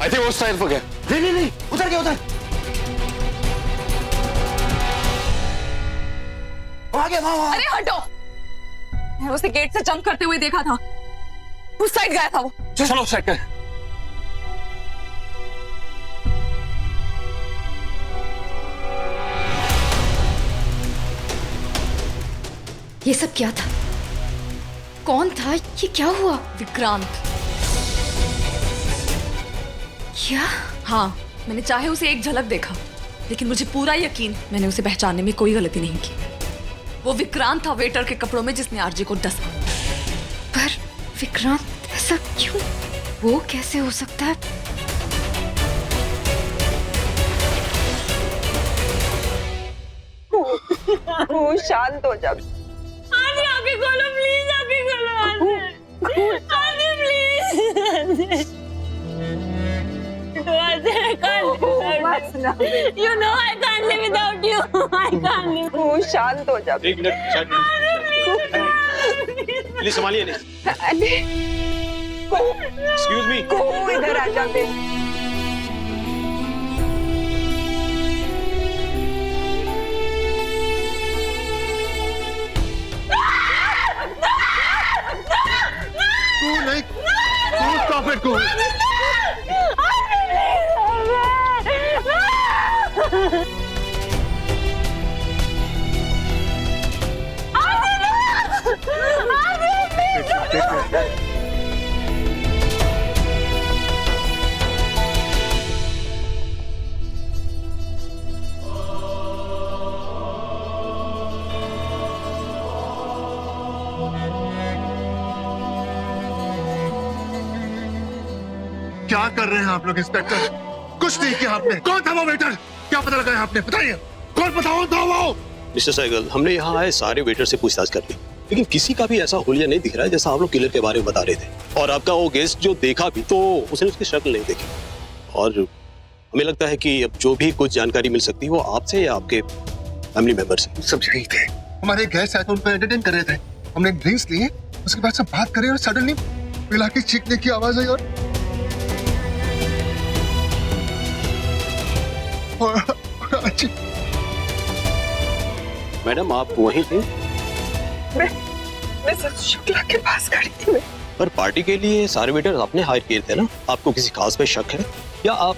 I think वो side पर गया। नहीं, उधर गया, उधर आ गया। वहां। अरे हटो, मैं उसे गेट से जंप करते हुए देखा था, उस साइड गया था वो। चलो साइड कर। ये सब क्या था? कौन था? ये क्या हुआ? विक्रांत। क्या? हाँ, मैंने चाहे उसे एक झलक देखा, लेकिन मुझे पूरा यकीन मैंने उसे पहचानने में कोई गलती नहीं की। वो विक्रांत था वेटर के कपड़ों में जिसने आरजे को डसा। पर विक्रांत ऐसा क्यों? वो कैसे हो सकता है? शांत हो जा। आगे खोलो प्लीज, आगे खोलो, आगे please. You know I can't live without you. I can't live. शांत हो जा। एक मिनट प्लीज संभालिए। एक्सक्यूज मी, इधर आ जा। नहीं, stop it, go. क्या कर रहे हैं आप लोग इंस्पेक्टर? कुछ नहीं किया आपने। कौन था वो वेटर? क्या पता लगाया आपने? बताइए, कौन बताओ तो वो? मिस्टर सहगल, हमने यहाँ आए सारे वेटर से पूछताछ कर ली, लेकिन किसी का भी ऐसा हुलिया नहीं दिख रहा है जैसा आप लोग किलर के बारे में बता रहे थे। और आपका वो गेस्ट जो देखा भी तो उसने उसकी शक्ल नहीं देखी। और हमें लगता है कि अब जो भी कुछ जानकारी मिल सकती है वो आपसे या आपके फैमिली मेंबर से। सब यही थे। हमारे गेस्ट आए तो उन पर एंटरटेन कर रहे थे। हमने ड्रिंक्स लिए, उसके बाद सब बात करें और सडनली पिला के चीखने की आवाज आई और मैडम आप वहीं थे? मैं शुक्ला के पास खड़ी थी। पर पार्टी के लिए सारे वेटर आपने हायर किए थे ना? आपको किसी खास पे शक है या आप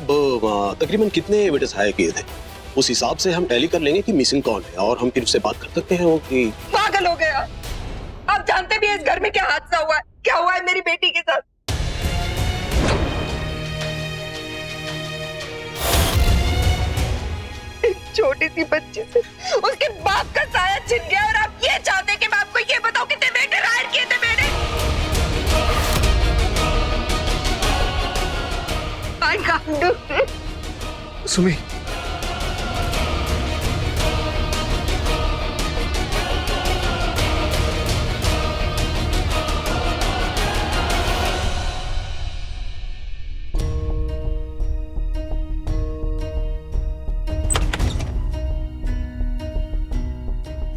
तकरीबन कितने वेटर्स हायर किए थे? उस हिसाब से हम टैली कर लेंगे कि मिसिंग कौन है और हम फिर उससे बात कर सकते हैं कि पागल हो गया। आप जानते भी हैं इस घर में क्या हादसा हुआ है, क्या हुआ है मेरी बेटी के साथ। एक छोटी सी बच्ची से उसके बाप का साया छिन गया और आप ये चाहते कि मैं आपको ये बताऊं कितने वेटर हायर किए थे मैंने? I can't do this. Sumi,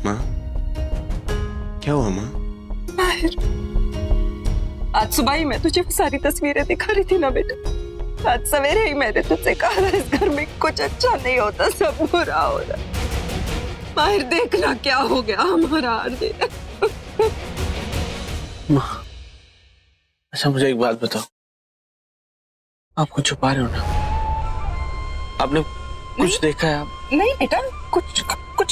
माँ क्या हुआ माँ? आज सुबह ही मैं तुझे वो सारी तस्वीरें दिखा रही थी ना बेटा। आज सवेरे ही मैंने तुझसे कहा था इस घर में कुछ अच्छा नहीं होता, सब बुरा हो रहा। माहिर देखना क्या हो गया हमारा आरजे। माँ, अच्छा मुझे एक बात बताओ, आप कुछ छुपा रहे हो ना? आपने कुछ देखा है? आप नहीं बेटा, कुछ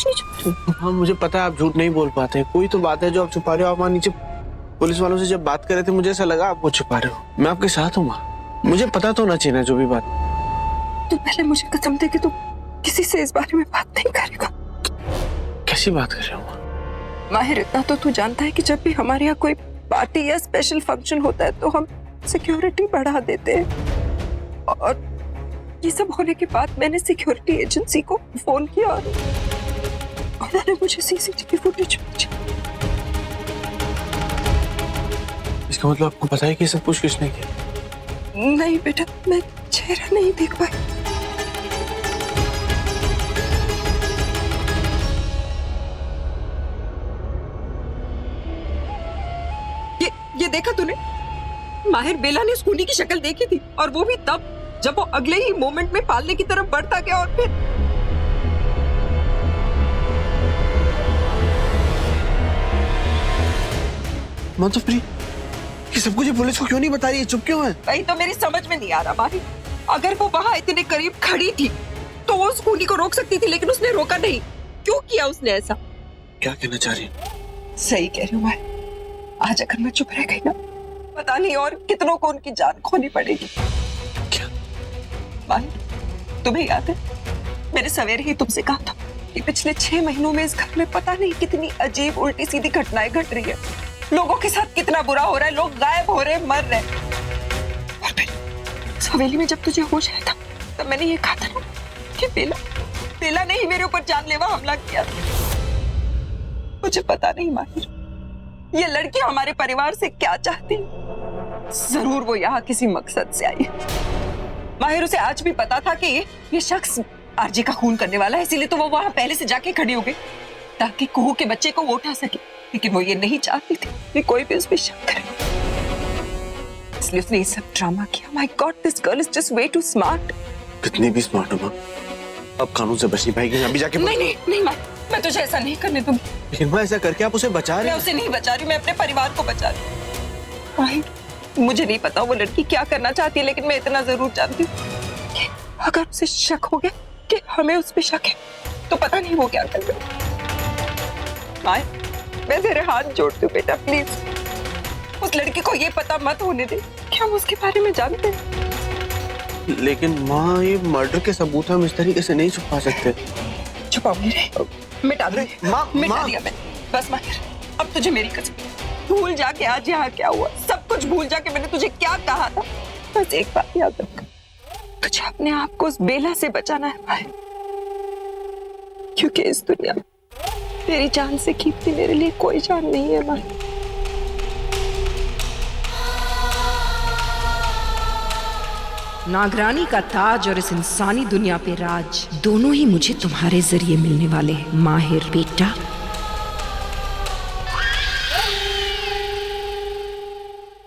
नहीं छुपा। हाँ मुझे पता है आप झूठ नहीं बोल पाते हैं। कोई तो बात है जो आप छुपा रहे हो। आप वहाँ नीचे पुलिस वालों से जब बात कर रहे थे मुझे ऐसा लगा आप कुछ छुपा रहे हो। मैं आपके साथ हूँ माँ, मुझे पता तो होना चाहिए ना जो भी बात। तू पहले मुझे कसम दे कि तू किसी से इस बारे में बात नहीं करेगा। कैसी बात कर रहे हो माँ? माहिर इतना तो तू जानता है कि जब भी हमारे यहाँ कोई पार्टी या स्पेशल फंक्शन होता है तो हम सिक्योरिटी बढ़ा देते हैं। और ये सब होने के बाद मैंने सिक्योरिटी एजेंसी को फोन किया और उन्होंने मुझे सीसीटीवी फुटेज भेजा। इसका मतलब आपको पता है कि सब कुछ किसने किया? नहीं बेटा, मैं चेहरा नहीं देख पाई। ये देखा तूने? माहिर बेला ने स्कूटी की शक्ल देखी थी और वो भी तब जब वो अगले ही मोमेंट में पालने की तरफ बढ़ता गया और फिर माधुप्री, ये सब कुछ पुलिस को क्यों नहीं बता रही है? चुप क्यों है? वही तो मेरी समझ में नहीं आ रहा माहिर। अगर वो वहां इतने करीब खड़ी थी तो वो उस खूनी को रोक सकती थी, लेकिन उसने रोका नहीं। क्यों किया उसने ऐसा? क्या कहना चाह रही है? सही कह रही हूँ मैं। आज अगर मैं चुप रह गई ना, पता नहीं और कितनों को उनकी जान खोनी पड़ेगी। क्या? माहिर, तुम्हें याद है मैंने सवेरे ही तुमसे कहा था कि पिछले 6 महीनों में इस घर में पता नहीं कितनी अजीब उल्टी सीधी घटनाएं घट रही है। लोगों के साथ कितना बुरा हो रहा है, लोग गायब हो रहे, मर रहे। और फिर इस हवेली में जब तुझे होश आया था तब मैंने ये कहा था ना कि बेला ने ही मेरे ऊपर जानलेवा हमला किया। मुझे पता नहीं माहिर, ये लड़की हमारे परिवार से क्या चाहती है। जरूर वो यहाँ किसी मकसद से आई है। माहिर, उसे आज भी पता था कि ये शख्स आरजी का खून करने वाला है, इसीलिए तो वो वहां पहले से जाके खड़ी हो गई ताकि कुहू के बच्चे को वो उठा सके। लेकिन वो ये नहीं चाहती थी कि कोई भी उस पर शक करे, इसलिए उसने ये सब ड्रामा किया। My God, this girl is just way too smart. कितनी भी स्मार्ट हो माँ, अब कानून से बच नहीं पाएगी। अभी जाके नहीं मैं तुझे ऐसा नहीं करने दूंगी। लेकिन माँ, ऐसा करके आप उसे बचा रहे मैं हैं। उसे नहीं बचा रही, मैं अपने परिवार को बचा रही हूँ। माहिर, मुझे नहीं पता वो लड़की क्या करना चाहती है, लेकिन मैं इतना जरूर जानती हूँ कि अगर उसे शक हो गया कि हमें उस पर शक है तो पता नहीं वो क्या कर देगा। माहिर, मैं तेरे हाथ जोड़ती हूँ बेटा, प्लीज उस लड़की को ये पता मत होने दे कि हम उसके बारे में जानते हैं। लेकिन माँ, ये मर्डर के सबूत हम इस तरीके से नहीं छुपा सकते। छुपाऊंगी नहीं, मिटा दूंगी। मिटा दिया मैंने, बस माहिर, अब तुझे मेरी कसम, भूल जाके आज यहाँ क्या हुआ, सब कुछ भूल जाके मैंने तुझे क्या कहा था। बस एक बात याद रख, तुझे अपने आप को उस बेला से बचाना है भाई, क्योंकि इस दुनिया में तेरी जान से कीमती मेरे लिए कोई जान नहीं है भाई। नागरानी का ताज और इस इंसानी दुनिया पे राज, दोनों ही मुझे तुम्हारे जरिए मिलने वाले हैं माहिर बेटा।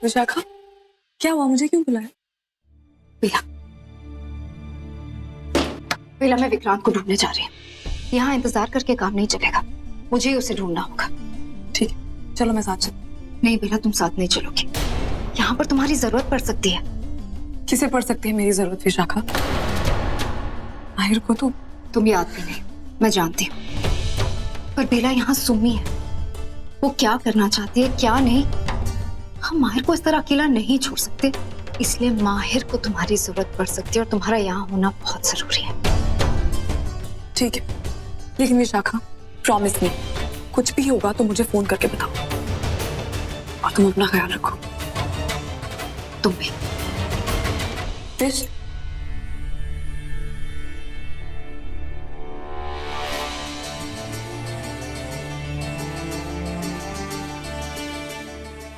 विशाखा, क्या हुआ? मुझे क्यों बुलाया? बेला, मैं विक्रांत को ढूंढने जा रही हूँ। यहाँ इंतजार करके काम नहीं चलेगा, मुझे ही उसे ढूंढना होगा। ठीक है, चलो मैं साथ चलूं। नहीं बेला, तुम साथ नहीं चलोगी। यहाँ पर तुम्हारी जरूरत पड़ सकती है। किसे पड़ सकती है मेरी जरूरत विशाखा? माहिर को तो। तुम याद भी नहीं, मैं जानती हूँ। पर बेला, यहाँ सुमी है, वो क्या करना चाहती है क्या नहीं, हम माहिर को इस तरह अकेला नहीं छोड़ सकते। इसलिए माहिर को तुम्हारी जरूरत पड़ सकती है और तुम्हारा यहाँ होना बहुत जरूरी है। ठीक है, लेकिन विशाखा प्रॉमिस नहीं, कुछ भी होगा तो मुझे फोन करके बताओ। और तुम अपना ख्याल रखो। तुम भी।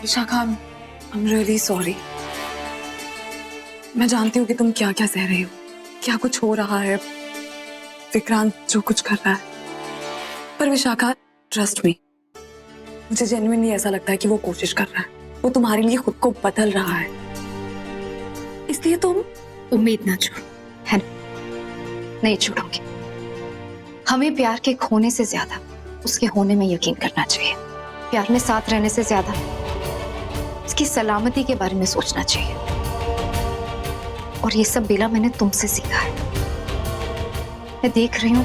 Vishakha, I'm really sorry। मैं जानती हूँ कि तुम क्या क्या सह रही हो, क्या कुछ हो रहा है, विक्रांत जो कुछ कर रहा है। पर विशाखा, ट्रस्ट मी, मुझे जेन्युइनली ऐसा लगता है कि वो कोशिश कर रहा है, वो तुम्हारे लिए खुद को बदल रहा है। इसलिए तुम उम्मीद ना छोड़, है ना? नहीं छोड़ूंगी। हमें प्यार के खोने से ज्यादा उसके होने में यकीन करना चाहिए। प्यार में साथ रहने से ज्यादा उसकी सलामती के बारे में सोचना चाहिए। और ये सब बेला मैंने तुमसे सीखा है। मैं देख रही हूं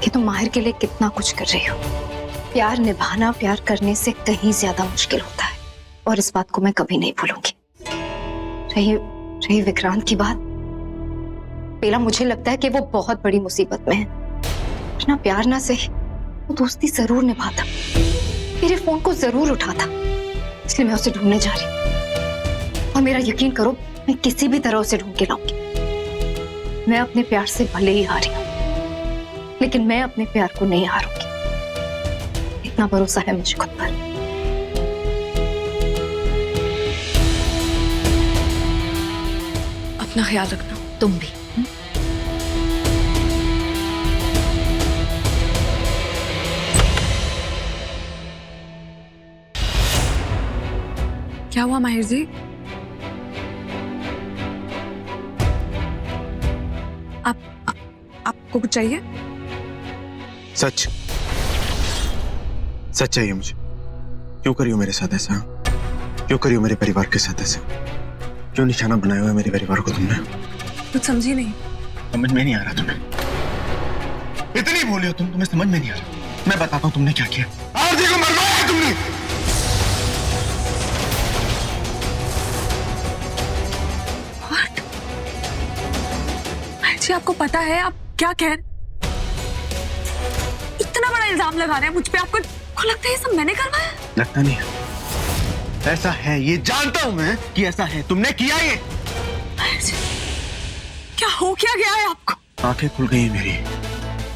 कि तुम माहिर के लिए कितना कुछ कर रही हो। प्यार निभाना प्यार करने से कहीं ज्यादा मुश्किल होता है, और इस बात को मैं कभी नहीं भूलूंगी। रही विक्रांत की बात, बेला, मुझे लगता है कि वो बहुत बड़ी मुसीबत में है। ना प्यार ना सही, वो दोस्ती जरूर निभाता, मेरे फोन को जरूर उठाता। इसलिए मैं उसे ढूंढने जा रही हूँ, और मेरा यकीन करो, मैं किसी भी तरह उसे ढूंढ के लाऊंगी। मैं अपने प्यार से भले ही हारी हूं, लेकिन मैं अपने प्यार को नहीं हारूंगी। इतना भरोसा है मुझे खुद पर। अपना ख्याल रखना। तुम भी। क्या हुआ माहिर जी? आपको कुछ चाहिए? सच सच चाहिए मुझे। क्यों करी हो मेरे साथ ऐसा? क्यों करी हो मेरे परिवार के साथ ऐसा? क्यों निशाना बनाया हुआ है मेरे परिवार को तुमने? कुछ समझी नहीं। समझ में नहीं आ रहा तुम्हें। इतनी बोली हो तुम्हें समझ में नहीं आ रहा। मैं बताता हूँ तुमने क्या किया। आरती को मरवाया तुमने। जी आपको पता है आप क्या कह रहे? इतना बड़ा इल्जाम लगा रहे हैं मुझ पे। आपको लगता है ये सब मैंने करवाया? लगता नहीं है। ऐसा है, ये जानता हूं मैं कि ऐसा है। तुमने किया ये। क्या हो क्या गया है आपको? आंखें खुल गई मेरी,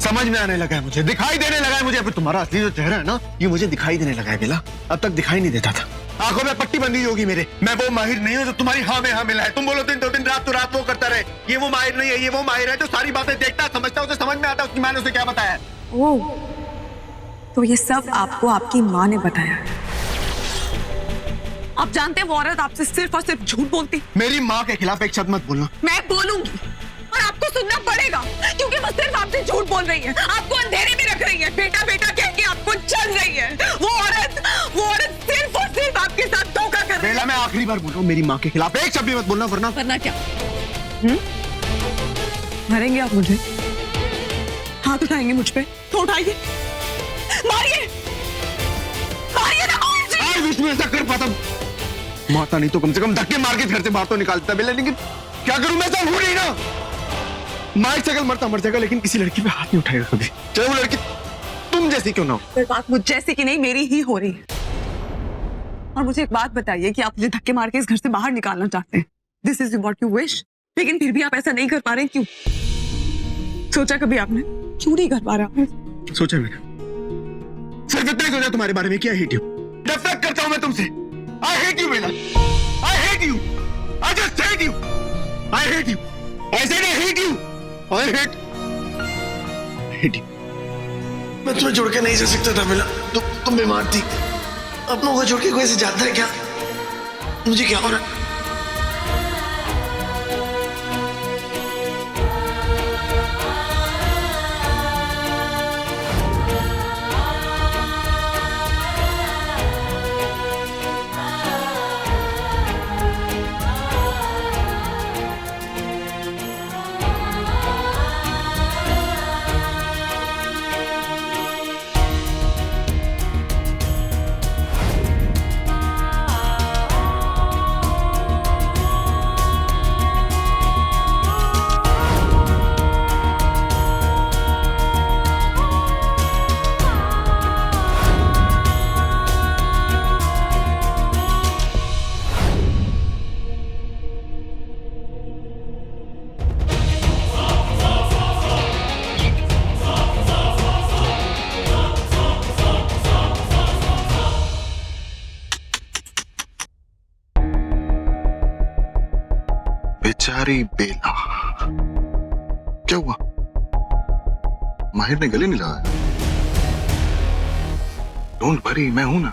समझ में आने लगा है मुझे, दिखाई देने लगा है मुझे। फिर तुम्हारा असली जो चेहरा है ना, ये मुझे दिखाई देने लगा है बेला। अब तक दिखाई नहीं देता था। आंखों में पट्टी बंधी होगी मेरे। मैं वो माहिर नहीं हूँ जो तुम्हारी हाँ में हाँ मिला है। तुम बोलो दिन 2 दिन रात तो रात वो करता रहे। ये वो माहिर नहीं है, ये वो माहिर है जो सारी बातें देखता समझता, उसे समझ में आता उसकी मैंने उसे क्या बताया। ओह, तो ये सब आपको आपकी माँ ने बताया? आप जानते हैं वो औरत आपसे सिर्फ और सिर्फ झूठ बोलती। मेरी माँ के खिलाफ एक शब्द मत बोलना। मैं बोलूंगी और आपको सुनना पड़ेगा, क्योंकि वो सिर्फ आपसे झूठ बोल रही है, आपको अंधेरे में रख रही है, बेटा बेटा कह के आपको चल रही है। वो औरत सिर्फ और सिर्फ आपके साथ धोखा कर रही है। बेला, मैं आखिरी बार बोल रहा हूँ, मेरी माँ के खिलाफ एक शब्द भी मत बोलना, वरना क्या? मरेंगे आप मुझे? हाथ उठाएंगे मुझ पे तो उठाइए, मारिए मारिए ना। आज विष्णु ऐसा कर पाता माता नहीं तो कम से कम धक्के मार के घर से बाहर तो निकालता बेला। लेकिन क्या करूं, मैं सब हूं नहीं ना। माइक से मरता मर जाएगा, लेकिन किसी लड़की पे हाथ नहीं उठाएगा कभी, चाहे वो लड़की तुम जैसी क्यों ना हो। बात मुझ जैसी की नहीं, मेरी ही हो रही है। और मुझे एक बात बताइए कि आप मुझे धक्के मार के इस घर से बाहर निकालना चाहते हैं। This is what you wish, लेकिन फिर भी आप ऐसा नहीं कर पा रहे हैं। क्यों? सोचा कभी आपने? क्यों नहीं कर पा रहा? सोचा मैंने, सिर्फ इतना ही सोचा तुम्हारे बारे में कि आई हेट यू। नफरत करता हूं मैं तुमसे। I hate you Bella, I hate you, I just hate you, I hate you, I said I hate you, I hate you. मैं तुम्हें छोड़ के नहीं जा सकता था बेला। तुम बीमार थी। अपनों को छोड़ के कोई ऐसे जाता है क्या? मुझे क्या हो रहा है? बेचारी बेला, क्या हुआ? माहिर ने गले नहीं लगाया? डोंट वरी, मैं हूं ना,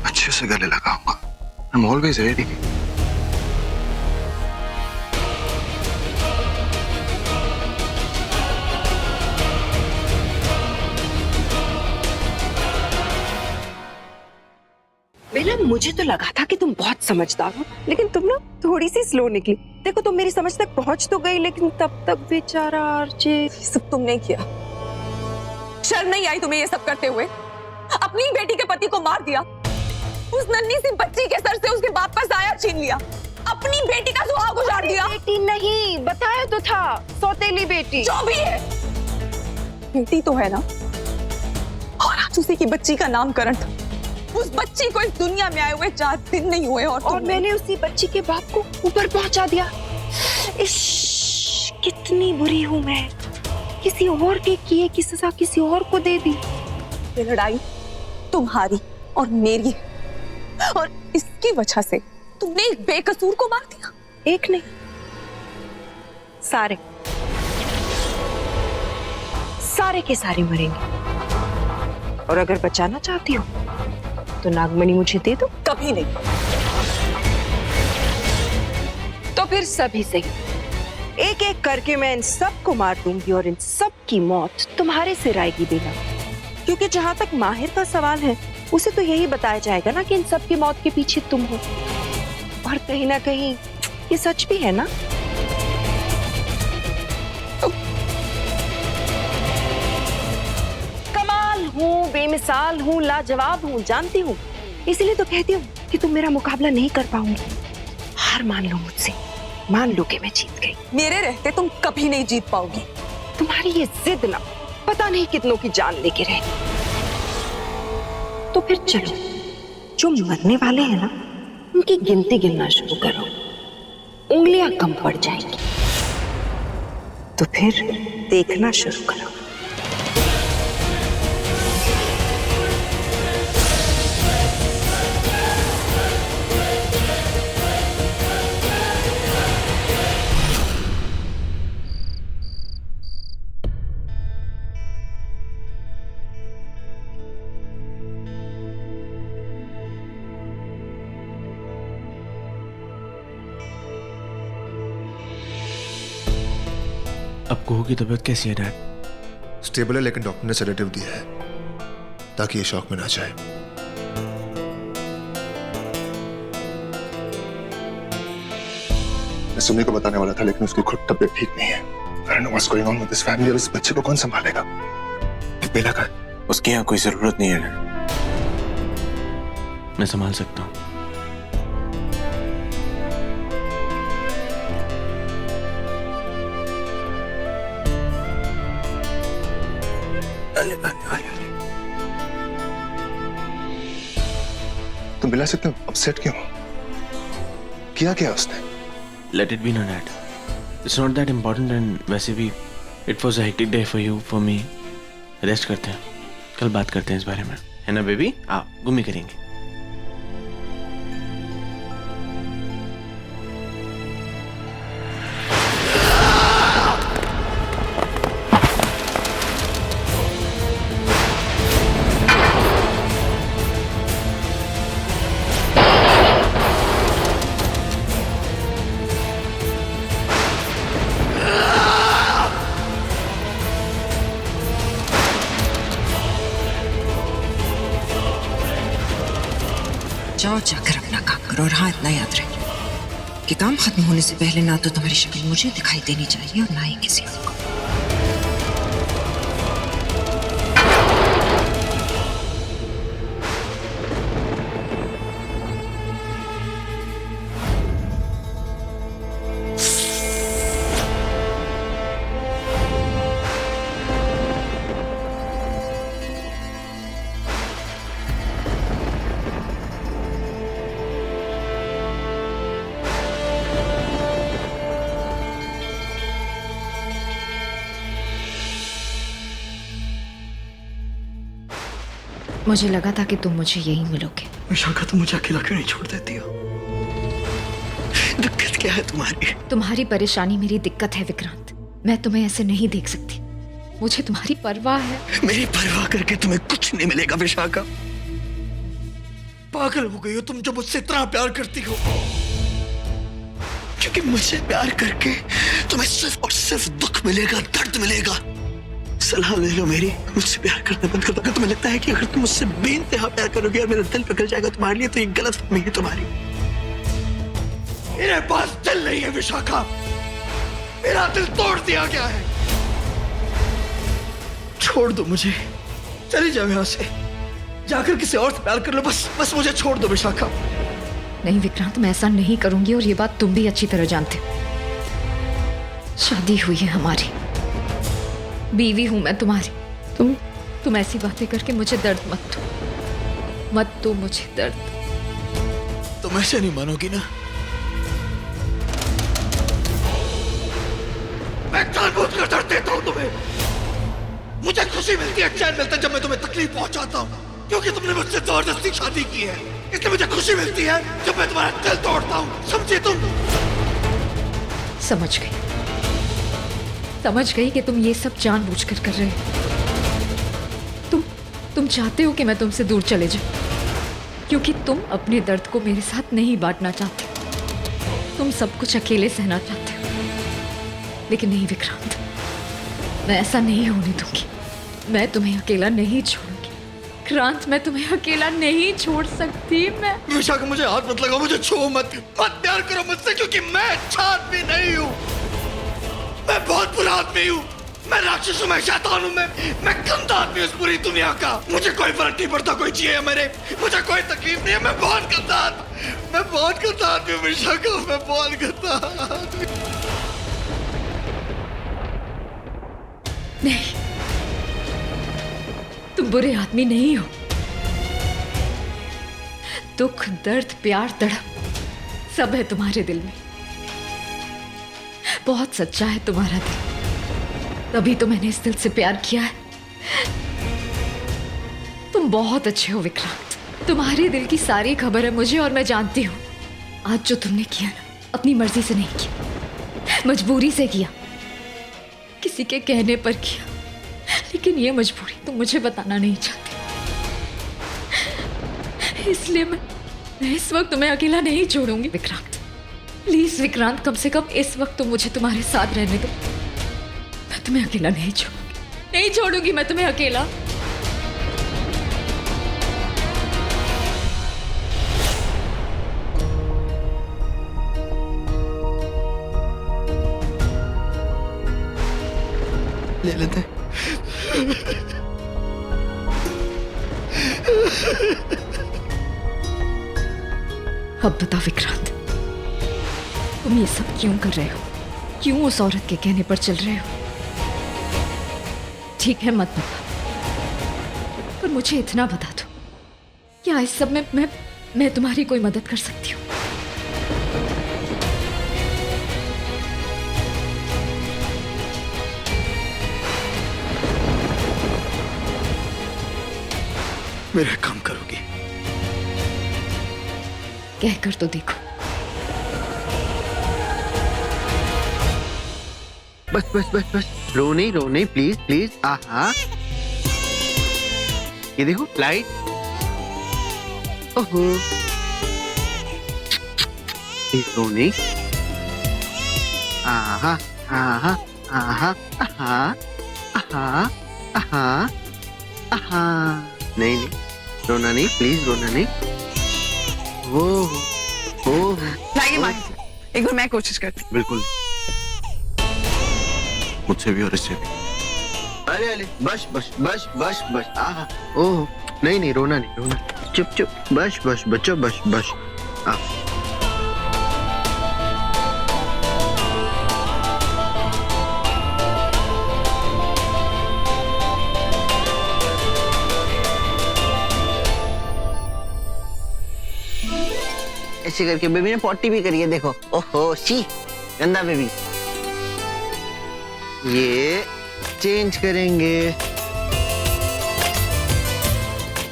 अच्छे से गले लगाऊंगा। I am always ready. Bela, मुझे तो लगा था कि तुम बहुत समझदार हो, लेकिन तुम ना थोड़ी सी स्लो निकली। देखो, तुम मेरी समझ तक पहुंच तो गई, लेकिन तब तक बेचारा आरजे। सब तुमने किया। शर्म नहीं आई तुम्हें ये सब करते हुए? अपनी बेटी के पति को मार दिया, उस नन्ही सी बच्ची के सर से उसके बाप का साया छीन लिया, अपनी बेटी का सुहाग उजाड़ दिया। बेटी नहीं, बताया तो था, सौतेली बेटी। जो भी है, बेटी तो है ना। और आज उसी की बच्ची का नामकरण था। उस बच्ची को इस दुनिया में आए हुए 4 दिन नहीं हुए और मैंने उसी बच्ची के बाप को ऊपर पहुंचा दिया। कितनी बुरी हूं मैं। किसी और के किए की सजा किसी और को दे दी। ये लड़ाई तुम्हारी और मेरी है, और इसकी वजह से तुमने एक बेकसूर को मार दिया। एक नहीं, सारे के सारे मरेंगे। और अगर बचाना चाहती हो तो नागमणि मुझे दे दो। कभी नहीं। तो फिर सभी से एक एक करके मैं इन सबको मार दूंगी और इन सब की मौत तुम्हारे सिर आएगी बेला। क्योंकि जहां तक माहिर का सवाल है, उसे तो यही बताया जाएगा ना कि इन सब की मौत के पीछे तुम हो। और कहीं ना कहीं ये सच भी है ना। कमाल हूँ, बेमिसाल हूँ, लाजवाब हूँ, जानती हूँ। इसलिए तो कहती हूँ कि तुम मेरा मुकाबला नहीं कर पाऊंगी। हार मान लो मुझसे, मान लो कि मैं जीत गई। मेरे रहते तुम कभी नहीं जीत पाओगी। तुम्हारी ये जिद ना पता नहीं कितनों की जान लेके रहे। तो फिर चलो, जो मरने वाले हैं ना, उनकी गिनती गिनना शुरू करो। उंगलियां कम पड़ जाएंगी तो फिर देखना शुरू करो। अब कुहू की तबीयत कैसी है डैड? स्टेबल है, लेकिन डॉक्टर ने सेडेटिव दिया है ताकि ये शॉक में ना जाए। मैं सुमी को बताने वाला था, लेकिन उसकी खुद तबीयत ठीक नहीं है। I don't know what's going on with this family। और इस बच्चे को कौन संभालेगा? बेला का उसकी यहाँ कोई जरूरत नहीं है, मैं संभाल सकता हूँ। तुम बिला से इतना अपसेट क्यों हो? किया क्या उसने? Let it be no dad, it's not that important। and वैसे भी it was a hectic day for you, for me। Rest करते हैं, कल बात करते हैं इस बारे में, है ना बेबी? आप घूमी करेंगे। जाओ जाकर अपना काम करो, और हाँ इतना याद रहे कि काम खत्म होने से पहले ना तो तुम्हारी शक्ल मुझे दिखाई देनी चाहिए और ना ही किसी और को। मुझे लगा था कि तुम मुझे यहीं मिलोगे। विशाखा, तुम मुझे अकेला क्यों नहीं छोड़ देती हो? दिक्कत क्या है तुम्हारी? तुम्हारी परेशानी मेरी दिक्कत है विक्रांत। मैं तुम्हें ऐसे नहीं देख सकती। मुझे तुम्हारी परवाह है। मेरी परवाह करके तुम्हें कुछ नहीं मिलेगा विशाखा। पागल हो गई हो तुम जो मुझसे इतना प्यार करती हो। क्योंकि मुझसे प्यार करके तुम्हें सिर्फ और सिर्फ दुख मिलेगा, दर्द मिलेगा। सलाह ले लो मेरी, मुझसे प्यार करना बंद कर दो। अगर तुम्हें लगता है कि अगर तुम मुझसे बेइंतहा प्यार करोगे और मेरा दिल पिघल जाएगा तुम्हारे लिए, तो ये गलतफहमी है तुम्हारी। मेरे पास दिल नहीं है विशाखा, मेरा दिल तोड़ दिया गया है। छोड़ दो मुझे, चली जाओ यहाँ से, जाकर किसी और से प्यार कर लो। बस मुझे छोड़ दो विशाखा। नहीं विक्रांत, मैं ऐसा नहीं करूंगी, और ये बात तुम भी अच्छी तरह जानते हो। शादी हुई है हमारी, बीवी हूं मैं तुम्हारी। तुम ऐसी बातें करके मुझे दर्द मत दो मुझे दर्द। तुम ऐसे नहीं मानोगी ना? मैं जानबूझ कर दर्द देता हूं तुम्हें। मुझे खुशी मिलती है, चैन मिलता है जब मैं तुम्हें तकलीफ पहुंचाता हूं, क्योंकि तुमने मुझसे जबरदस्ती शादी की है। इसलिए मुझे खुशी मिलती है जब मैं तुम्हारा दिल तोड़ता हूं। समझे तुम? समझ गई कि तुम ये सब जानबूझकर कर रहे हो। तुम चाहते हो कि मैं तुमसे दूर चले जाऊं, क्योंकि तुम अपने दर्द को मेरे साथ नहीं बांटना चाहते। तुम सब कुछ अकेले सहना चाहते हो। लेकिन नहीं विक्रांत, मैं ऐसा नहीं होने दूंगी। मैं तुम्हें अकेला नहीं छोड़ूंगी विक्रांत, मैं तुम्हें अकेला नहीं छोड़ सकती। मैं विशाखा मुझे हाथ मत लगाओ, मुझे छुओ मत, मत प्यार करो मुझसे, क्योंकि मैं अच्छा आदमी नहीं हूँ। मैं बहुत बुरा आदमी हूँ, मैं राक्षस हूँ, मैं शैतान हूँ, मैं गंदा आदमी हूँ इस पूरी दुनिया का। मुझे कोई फर्क नहीं पड़ता कोई जिए मेरे, मुझे कोई तकलीफ नहीं है। मैं बहुत गंदा आदमी हूँ विशाखा, मैं बहुत गंदा आदमी। नहीं, तुम बुरे आदमी नहीं हो। दुख, दर्द, प्यार, तड़प सब है तुम्हारे दिल में। बहुत सच्चा है तुम्हारा दिल, तभी तो मैंने इस दिल से प्यार किया है। तुम बहुत अच्छे हो विक्रांत, तुम्हारे दिल की सारी खबर है मुझे, और मैं जानती हूँ आज जो तुमने किया ना, अपनी मर्जी से नहीं किया, मजबूरी से किया, किसी के कहने पर किया। लेकिन ये मजबूरी तुम मुझे बताना नहीं चाहती, इसलिए मैं इस वक्त तुम्हें अकेला नहीं छोड़ूंगी विक्रांत। प्लीज विक्रांत, कम से कम इस वक्त तो मुझे तुम्हारे साथ रहने दो। मैं तुम्हें अकेला नहीं छोड़ूंगी मैं तुम्हें अकेला। ले लेते हैं। अब बता विक्रांत, तुम ये सब क्यों कर रहे हो? क्यों उस औरत के कहने पर चल रहे हो? ठीक है, मत बता, पर मुझे इतना बता दो, क्या इस सब में मैं तुम्हारी कोई मदद कर सकती हूँ? मेरा काम करोगी? कहकर तो देखो। बस बस बस बस, रो नहीं प्लीज प्लीज। आहा, ये देखो लाइट। ओहो, प्लीज रो नहीं। आहा आहा आहा आहा आहा आहा आहा, नहीं रोना नहीं, प्लीज रोना नहीं। ओ लाइए माही, एक बार मैं कोशिश करती हूँ। बिल्कुल, मुझसे भी और इससे भी। अरे अरे, बस बस बस बस बस। आहा, ओह नहीं रोना नहीं, रोना, चुप चुप, बस बस बच्चों, बस बस। ऐसे करके बेबी ने पॉटी भी करी है, देखो। ओहो शी, गंदा बेबी। ये चेंज करेंगे।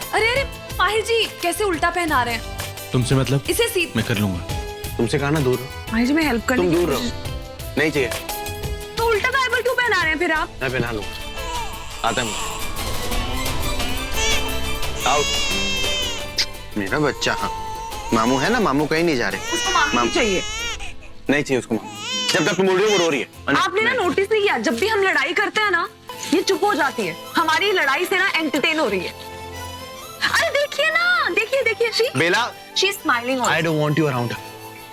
अरे अरे माहिर जी, कैसे उल्टा पहना रहे हैं? तुमसे मतलब? इसे सीध मैं कर लूंगा। तुमसे कहा ना दूर रहो। माही जी, मैं हेल्प करने तुम की दूर रहो, कोशिश- नहीं चाहिए। तो उल्टा डायपर क्यों पहना रहे हैं फिर आप? मैं पहना लूंगा, आता है मुझे। आउट। मेरा बच्चा, हाँ मामू है ना, मामू कहीं नहीं जा रहे। उसको मामू चाहिए। नहीं चाहिए उसको मामू, जब तक तुम बोल रही हो वो रो रही है। आपने ना नोटिस नहीं किया, जब भी हम लड़ाई करते हैं ना, ये चुप हो जाती है। हमारी लड़ाई से ना एंटरटेन हो रही है। अरे देखिए ना, देखिए देखिए, Bela, she is smiling. I don't want you around.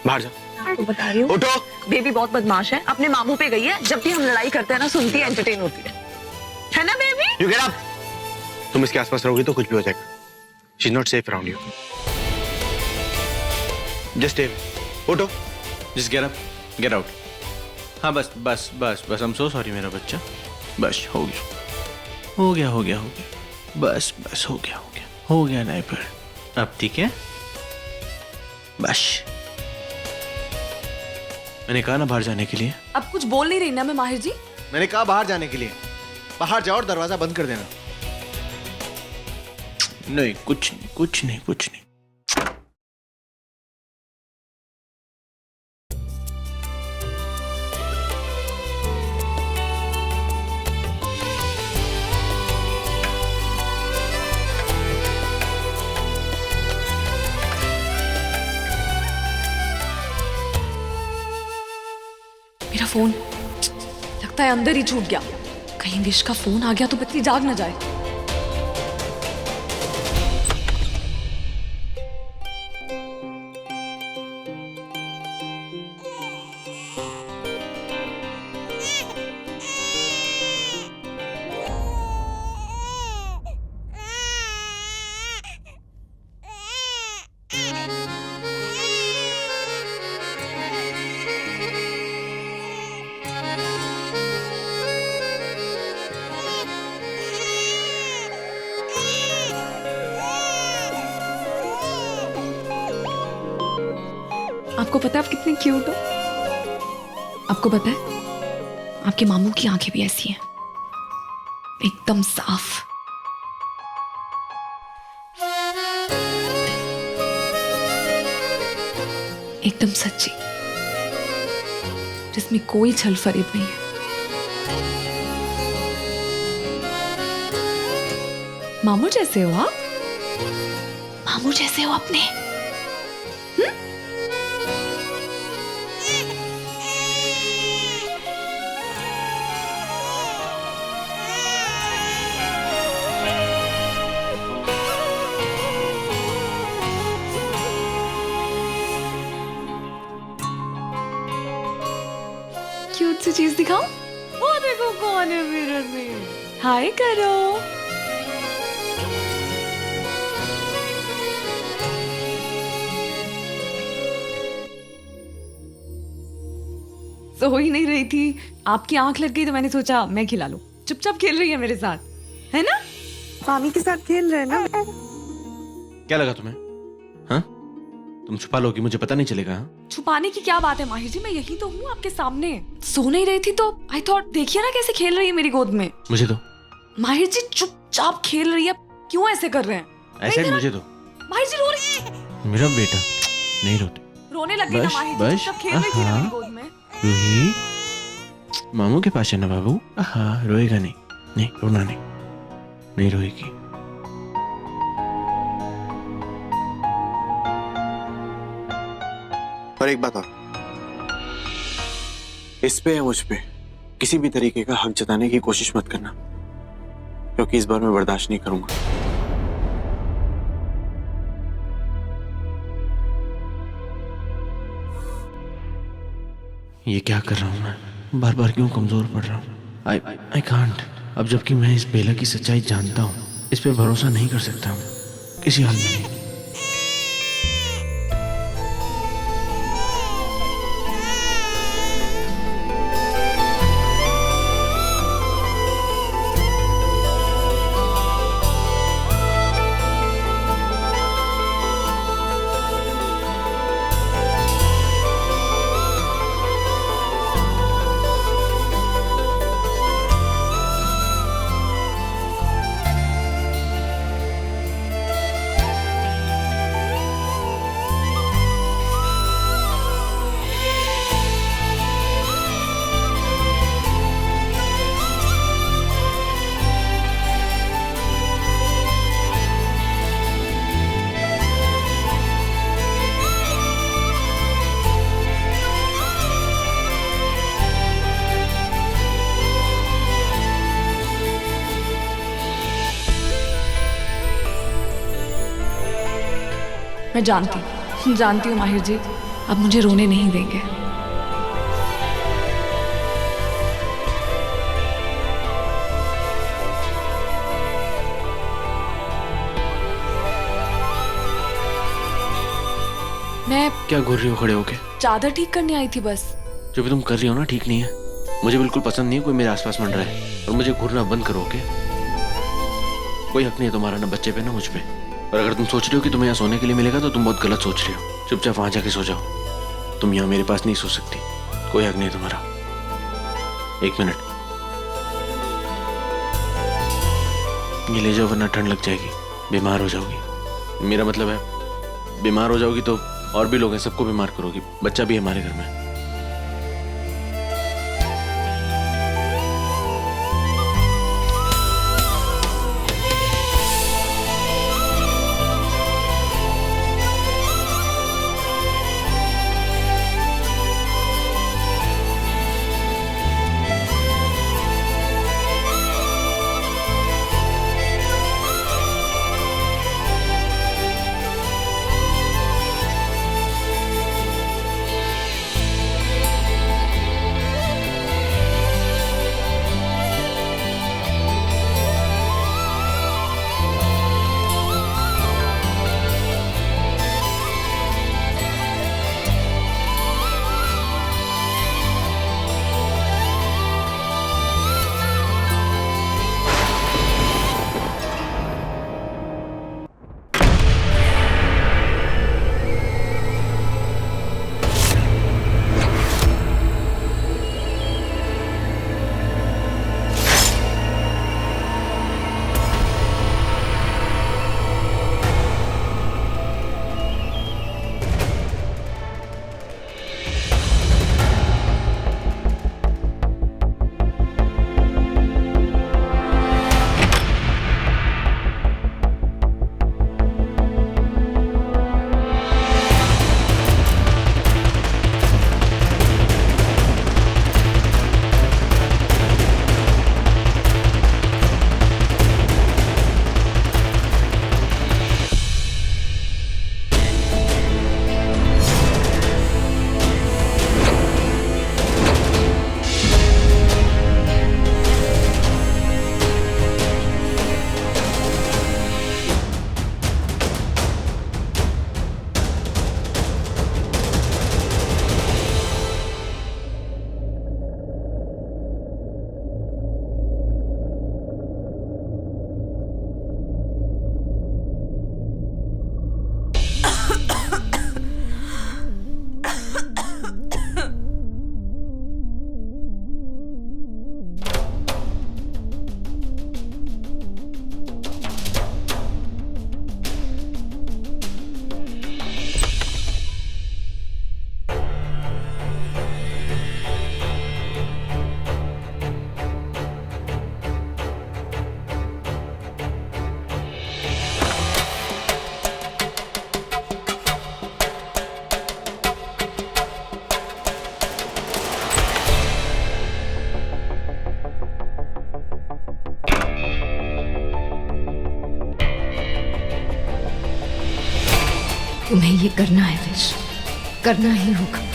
बाहर जा। तो बता रही हूँ, उठो। बेबी बहुत बदमाश है, अपने मामू पे गई है। जब भी हम लड़ाई करते हैं ना, सुनती है, एंटरटेन होती है ना बेबी? You get up. तुम इसके आसपास रहोगी तो कुछ भी हो जाएगा। She is not safe around you. Just stay. उठो। Just get up, get out. हाँ बस बस बस बस, आई एम सो सॉरी मेरा बच्चा। बस हो गया, बस बस हो गया नाइपर। अब ठीक है, बस। मैंने कहा ना बाहर जाने के लिए। अब कुछ बोल नहीं रही ना मैं माहिर जी? मैंने कहा बाहर जाने के लिए। बाहर जाओ और दरवाजा बंद कर देना। नहीं कुछ नहीं। मेरा फोन। लगता है अंदर ही छूट गया। कहीं विश का फोन आ गया तो बच्ची जाग ना जाए। आपको पता है आप कितने क्यूट हो? आपको पता है आपके मामू की आंखें भी ऐसी हैं, एकदम साफ। एकदम सच्ची, जिसमें कोई छल फरेब नहीं है। मामू जैसे हो आप, मामू जैसे हो अपने। क्यूट सी चीज दिखाओ। ओ देखो कौन है मिरर में, हाय करो। सो ही नहीं रही थी, आपकी आंख लग गई तो मैंने सोचा मैं खिला लूं। चुपचाप खेल रही है मेरे साथ, है ना? मामी के साथ खेल रहे हैं ना। क्या लगा तुम्हें? हाँ, तुम छुपा लोगी, मुझे पता नहीं चलेगा। हाँ? छुपाने की क्या बात है माहिर जी, मैं यही तो हूँ आपके सामने। सो नहीं रही थी तो आई थॉट देखिए ना कैसे खेल रही है मेरी गोद में। मुझे तो माहिर जी चुपचाप खेल रही है, क्यों ऐसे कर रहे हैं? ऐसे मुझे तो। माहिर जी रो रही है। मेरा बेटा नहीं रोते, रोने लग गई ना माहिर जी, चुपचाप खेल रही थी ना मेरी गोद में। रूही, मामू के पास है ना बाबू। हाँ, रोएगा नहीं, नहीं रोना नहीं, नहीं रोएगी। और एक बात और, इस पे या मुझ पे किसी भी तरीके का हक जताने की कोशिश मत करना, क्योंकि इस बार मैं बर्दाश्त नहीं करूंगा। ये क्या कर रहा हूँ मैं? बार बार क्यों कमजोर पड़ रहा हूँ? I can't. अब जबकि मैं इस बेला की सच्चाई जानता हूँ, इस पे भरोसा नहीं कर सकता हूँ किसी हाल में नहीं। मैं जानती हूँ माहिर जी, अब मुझे रोने नहीं देंगे। मैं क्या घूर रही हो खड़े होके? चादर ठीक करने आई थी बस। जो भी तुम कर रही हो ना ठीक नहीं है। मुझे बिल्कुल पसंद नहीं है कोई मेरे आसपास मंड रहा है, और मुझे घूरना बंद करो ओके? कोई हक नहीं है तुम्हारा, ना बच्चे पे ना मुझ पे। और अगर तुम सोच रही हो कि तुम्हें यहाँ सोने के लिए मिलेगा तो तुम बहुत गलत सोच रही हो। चुपचाप वहां जाके सो जाओ, तुम यहाँ मेरे पास नहीं सो सकती, कोई हक नहीं तुम्हारा। 1 मिनट, ये ले जाओ वरना ठंड लग जाएगी, बीमार हो जाओगी। मेरा मतलब है बीमार हो जाओगी तो और भी लोग हैं, सबको बीमार करोगी, बच्चा भी है हमारे घर में। तुम्हें ये करना है विश, करना ही होगा।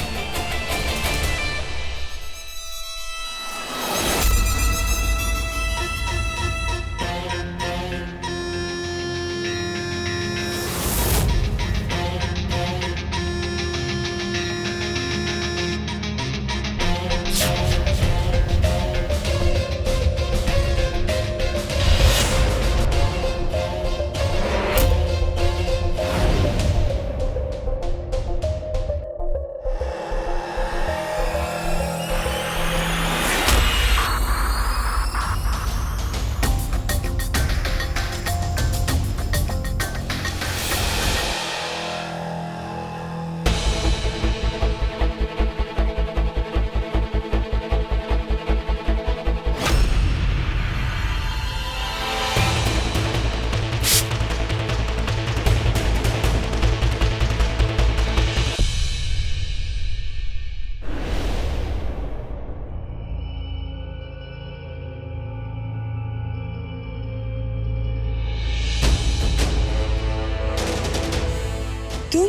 तुम?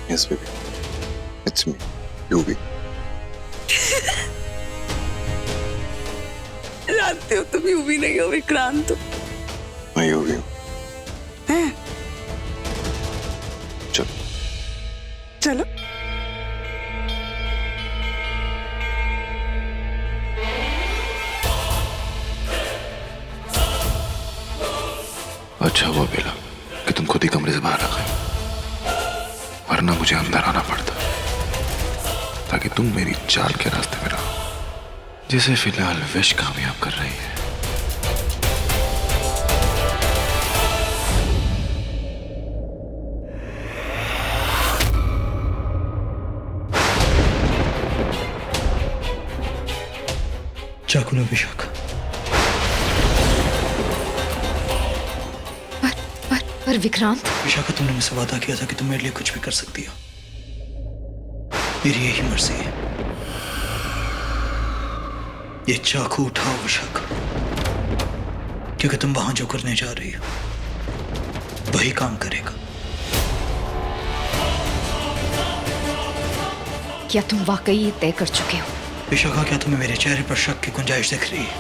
Yes, baby. It's me, Yuvi. जानते हो तुम यूवी नहीं हो विक्रांत, तुम मैं Yuvi हूँ। हैं? चलो। चलो। अच्छा हुआ बेला कि तुम खुद ही कमरे से बाहर आ गए, वरना मुझे अंदर आना पड़ता ताकि तुम मेरी चाल के रास्ते में रहो, जिसे फिलहाल विश कामयाब कर रही है। चाकू लो विशाखा। पर विक्रांत, विशाखा, तुमने मुझसे वादा किया था कि तुम मेरे लिए कुछ भी कर सकती हो। मेरी यही मर्जी है। ये चाकू उठाओ विशाखा, क्योंकि तुम वहां जो करने जा रही हो वही काम करेगा। क्या तुम वाकई ये तय कर चुके हो? विशाखा, क्या तुम्हें मेरे चेहरे पर शक की गुंजाइश दिख रही है?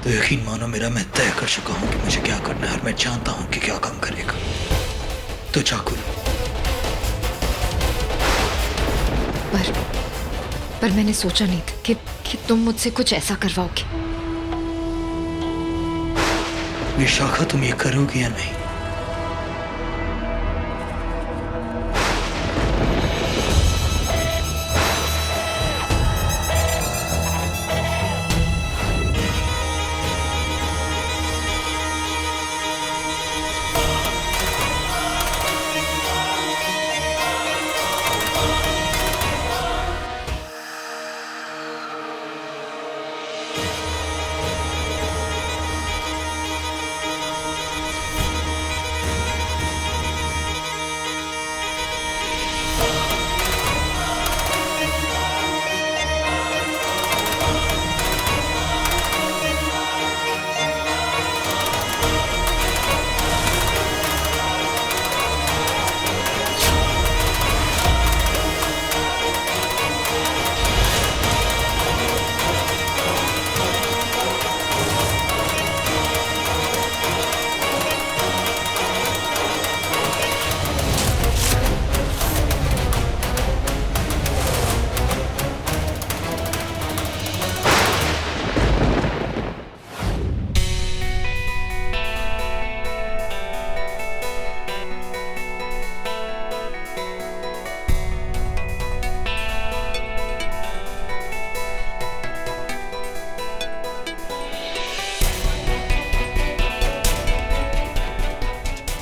तो यकीन मानो मेरा मैं तय कर चुका हूं कि मुझे क्या करना है और मैं जानता हूं कि क्या काम करेगा। तो चाकू लो। पर मैंने सोचा नहीं था कि तुम मुझसे कुछ ऐसा करवाओगे। विशाखा, तुम ये करोगी या नहीं?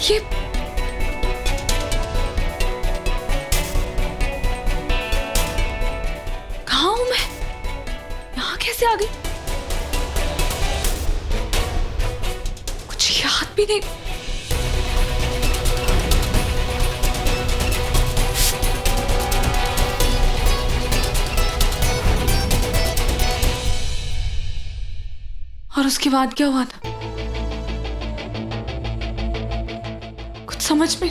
ये कहाँ हूं मैं? यहाँ कैसे आ गई? कुछ याद भी नहीं। और उसके बाद क्या हुआ था? कुछ समझ में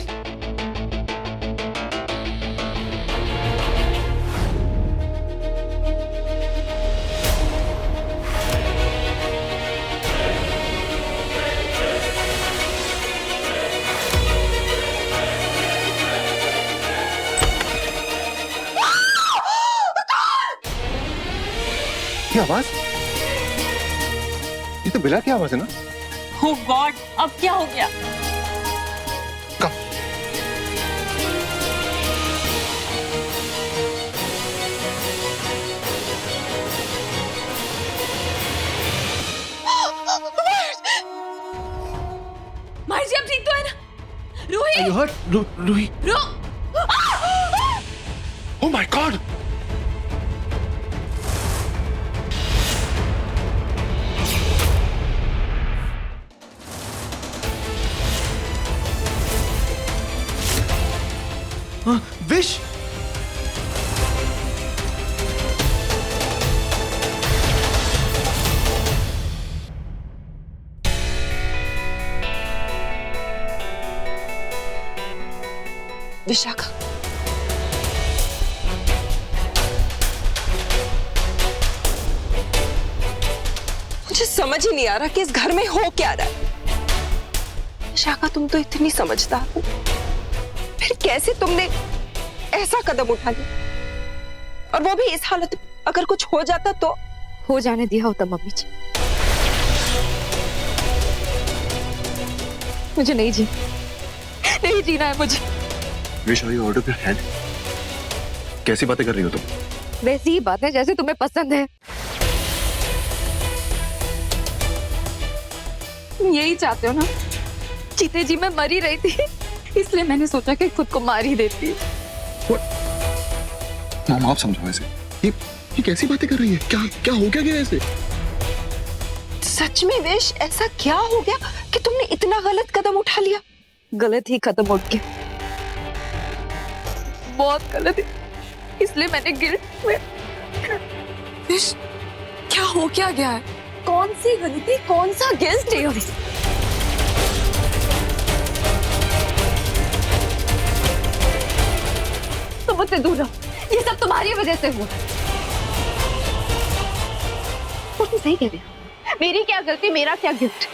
ये आवाज, ये तो बिला की आवाज है ना? Oh God, अब क्या हो गया? कब? माहिर जी, अब ठीक तो है ना? Roohi, You hurt? रूही? रो Oh my God! Vish! Vishakha, मुझे समझ ही नहीं आ रहा कि इस घर में हो क्या रहा है। विशाखा, तुम तो इतनी समझदार हो, फिर कैसे तुमने ऐसा कदम उठा लिया, और वो भी इस हालत में? अगर कुछ हो जाता तो? हो जाने दिया होता मम्मी जी। मुझे नहीं जीना है मुझे। Vish, are you out of your head? कैसी बातें कर रही हो तुम? वैसी ही बातें जैसे तुम्हें पसंद है। तुम यही चाहते हो ना? चीते जी मैं मरी रही थी, इसलिए मैंने सोचा कि खुद को मार ही देती। मॉम, आप समझो ऐसे। ये कैसी बातें कर रही है? क्या हो क्या गया ऐसे? सच में विश, ऐसा क्या हो गया कि तुमने इतना गलत कदम उठा लिया? गलत ही कदम उठ के, बहुत गलत है, इसलिए मैंने गिल्ट में। विश, क्या हो क्या गया है? कौन सी गलती, कौन सा गिल्ट है अभी? तुम मुझसे दूर रहो, ये सब तुम्हारी वजह से हुआ। और तुम सही कह रही हो, मेरी क्या गलती, मेरा क्या गिल्ट?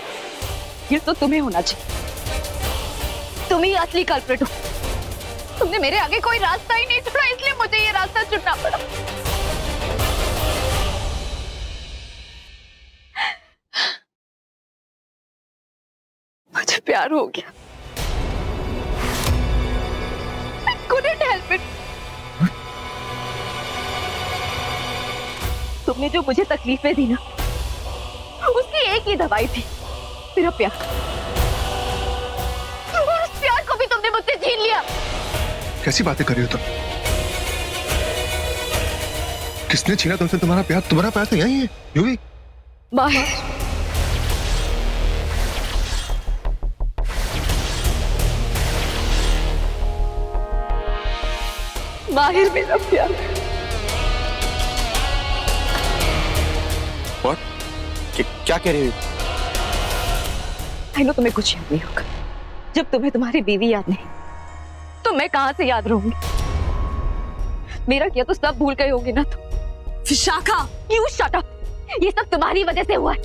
गिल्ट तो तुम्हें होना चाहिए, तुम ही असली कल्प्रिट हो। तुमने मेरे आगे कोई रास्ता ही नहीं छोड़ा, इसलिए मुझे ये रास्ता चुनना पड़ा। मुझे प्यार हो गया, I couldn't help it। तुमने जो मुझे तकलीफें दी ना, उसकी एक ही दवाई थी, मेरा प्यार। और उस प्यार को भी तुमने मुझसे छीन लिया। कैसी बातें कर रही हो तुम? किसने छीना तुमसे तुम्हारा प्यार? तुम्हारा प्यार तो यही है, यूवी। माहिर, माहिर मेरा प्यार। What? क्या कह रही हो? आई नो तुम्हें कुछ याद नहीं होगा। जब तुम्हें तुम्हारी बीवी याद नहीं, तो मैं कहां से याद रहूंगी? मेरा किया तो सब भूल गए होगे ना तुम। Vishakha, You shut up! ये सब तुम्हारी वजह से हुआ है।